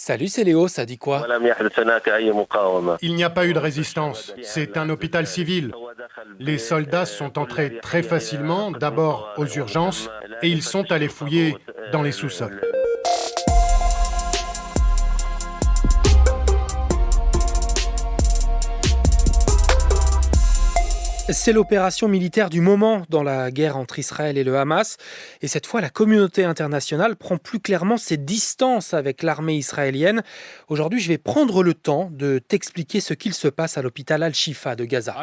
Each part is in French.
Salut, c'est Léo, ça dit quoi? Il n'y a pas eu de résistance, c'est un hôpital civil. Les soldats sont entrés très facilement, d'abord aux urgences, et ils sont allés fouiller dans les sous-sols. C'est l'opération militaire du moment dans la guerre entre Israël et le Hamas. Et cette fois, la communauté internationale prend plus clairement ses distances avec l'armée israélienne. Aujourd'hui, je vais prendre le temps de t'expliquer ce qu'il se passe à l'hôpital Al-Shifa de Gaza.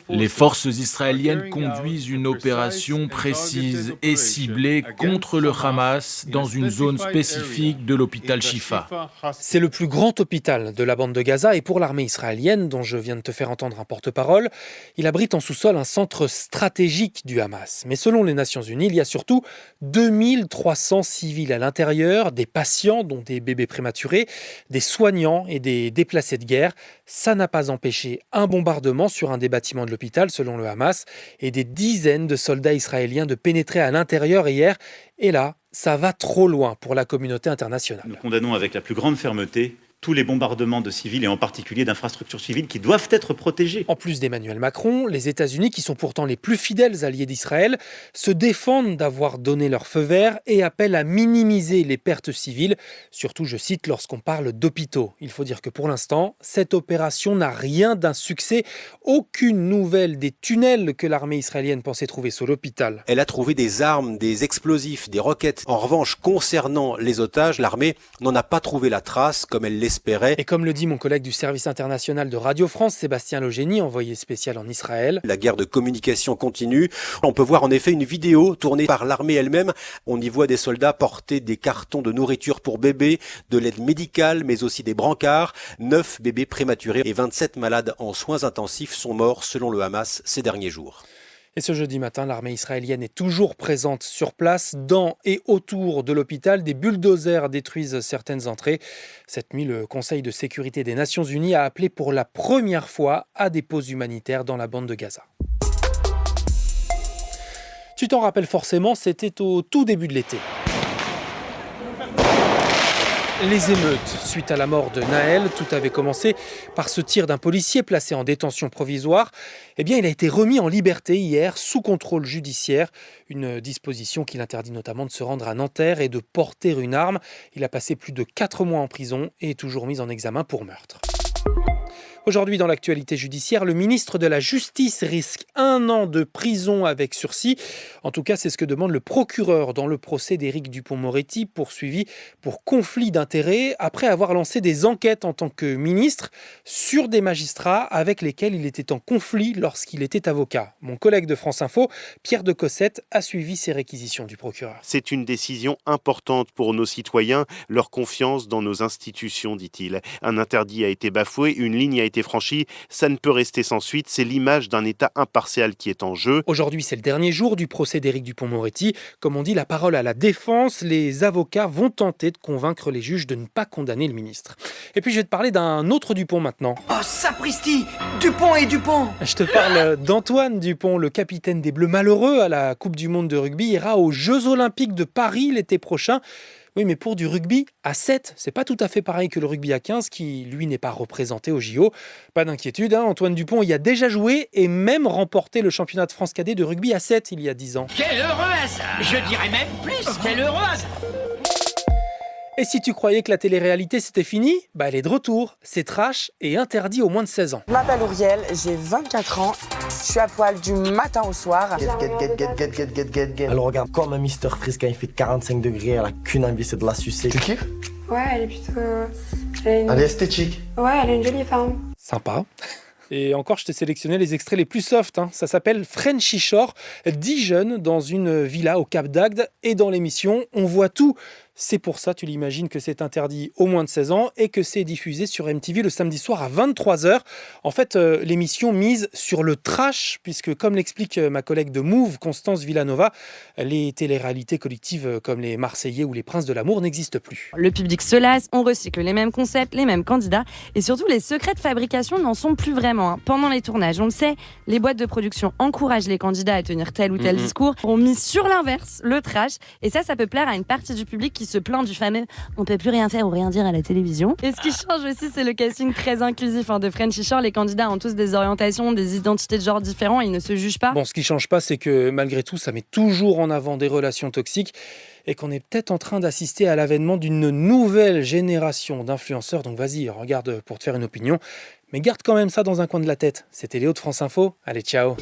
Les forces israéliennes conduisent une opération précise et ciblée contre le Hamas dans une zone spécifique de l'hôpital Shifa. C'est le plus grand hôpital de la bande de Gaza et pour l'armée israélienne, dont je viens de te faire entendre un porte-parole, il abrite en sous-sol un centre stratégique du Hamas. Mais selon les Nations Unies, il y a surtout 2300 civils à l'intérieur, des patients, dont des bébés prématurés, des soignants et des déplacés de guerre. Ça n'a pas empêché un bombardement sur un des bâtiments de l'hôpital, selon le Hamas, et des dizaines de soldats israéliens de pénétrer à l'intérieur hier. Et là, ça va trop loin pour la communauté internationale. Nous condamnons avec la plus grande fermeté tous les bombardements de civils et en particulier d'infrastructures civiles qui doivent être protégées. En plus d'Emmanuel Macron, les États-Unis, qui sont pourtant les plus fidèles alliés d'Israël, se défendent d'avoir donné leur feu vert et appellent à minimiser les pertes civiles, surtout, je cite, lorsqu'on parle d'hôpitaux. Il faut dire que pour l'instant, cette opération n'a rien d'un succès. Aucune nouvelle des tunnels que l'armée israélienne pensait trouver sur l'hôpital. Elle a trouvé des armes, des explosifs, des roquettes. En revanche, concernant les otages, l'armée n'en a pas trouvé la trace comme elle l'espérait. Et comme le dit mon collègue du service international de Radio France, Sébastien Logénie, envoyé spécial en Israël. La guerre de communication continue. On peut voir en effet une vidéo tournée par l'armée elle-même. On y voit des soldats porter des cartons de nourriture pour bébés, de l'aide médicale, mais aussi des brancards. 9 bébés prématurés et 27 malades en soins intensifs sont morts selon le Hamas ces derniers jours. Et ce jeudi matin, l'armée israélienne est toujours présente sur place, dans et autour de l'hôpital. Des bulldozers détruisent certaines entrées. Cette nuit, le Conseil de sécurité des Nations Unies a appelé pour la première fois à des pauses humanitaires dans la bande de Gaza. Tu t'en rappelles forcément, c'était au tout début de l'été. Les émeutes suite à la mort de Naël, tout avait commencé par ce tir d'un policier placé en détention provisoire. Eh bien, il a été remis en liberté hier sous contrôle judiciaire, une disposition qui l'interdit notamment de se rendre à Nanterre et de porter une arme. Il a passé plus de 4 mois en prison et est toujours mis en examen pour meurtre. Aujourd'hui, dans l'actualité judiciaire, le ministre de la Justice risque 1 an de prison avec sursis. En tout cas, c'est ce que demande le procureur dans le procès d'Éric Dupond-Moretti, poursuivi pour conflit d'intérêts, après avoir lancé des enquêtes en tant que ministre sur des magistrats avec lesquels il était en conflit lorsqu'il était avocat. Mon collègue de France Info, Pierre de Cossette, a suivi ces réquisitions du procureur. C'est une décision importante pour nos citoyens, leur confiance dans nos institutions, dit-il. Un interdit a été bafoué, une ligne a été franchie, ça ne peut rester sans suite, c'est l'image d'un État impartial qui est en jeu. Aujourd'hui, c'est le dernier jour du procès d'Éric Dupond-Moretti. Comme on dit, la parole à la défense, les avocats vont tenter de convaincre les juges de ne pas condamner le ministre. Et puis je vais te parler d'un autre Dupond maintenant. Oh sapristi, Dupond et Dupond. Je te parle d'Antoine Dupond, le capitaine des Bleus malheureux à la Coupe du Monde de rugby, ira aux Jeux Olympiques de Paris l'été prochain. Oui, mais pour du rugby à 7, c'est pas tout à fait pareil que le rugby à 15 qui, lui, n'est pas représenté au JO. Pas d'inquiétude, Antoine Dupond y a déjà joué et même remporté le championnat de France cadet de rugby à 7 il y a 10 ans. Quel heureux hasard. Je dirais même plus, quel heureux hasard. Et si tu croyais que la télé-réalité c'était fini, elle est de retour. C'est trash et interdit aux moins de 16 ans. Je m'appelle Ouriel, j'ai 24 ans, je suis à poil du matin au soir. Elle regarde comme un Mister Freeze quand il fait 45 degrés, elle a qu'une envie, c'est de la sucer. Tu kiffes? Ouais, elle est plutôt... Elle est esthétique. Ouais, elle a une jolie forme. Sympa. Et encore, je t'ai sélectionné les extraits les plus soft. Ça s'appelle Frenchy Shore, 10 jeunes dans une villa au Cap d'Agde. Et dans l'émission, on voit tout. C'est pour ça, tu l'imagines, que c'est interdit aux moins de 16 ans et que c'est diffusé sur MTV le samedi soir à 23h. En fait, l'émission mise sur le trash, puisque comme l'explique ma collègue de Move, Constance Villanova, les téléréalités collectives comme les Marseillais ou les Princes de l'amour n'existent plus. Le public se lasse, on recycle les mêmes concepts, les mêmes candidats et surtout les secrets de fabrication n'en sont plus vraiment. Pendant les tournages, on le sait, les boîtes de production encouragent les candidats à tenir tel ou tel discours. On mise sur l'inverse, le trash, et ça peut plaire à une partie du public qui se plaint du fameux « on peut plus rien faire ou rien dire à la télévision ». Et ce qui change aussi, c'est le casting très inclusif de Frenchy Shore. Les candidats ont tous des orientations, des identités de genre différents, ils ne se jugent pas. Bon, ce qui change pas, c'est que malgré tout, ça met toujours en avant des relations toxiques et qu'on est peut-être en train d'assister à l'avènement d'une nouvelle génération d'influenceurs. Donc vas-y, regarde pour te faire une opinion. Mais garde quand même ça dans un coin de la tête. C'était Léo de France Info. Allez, ciao.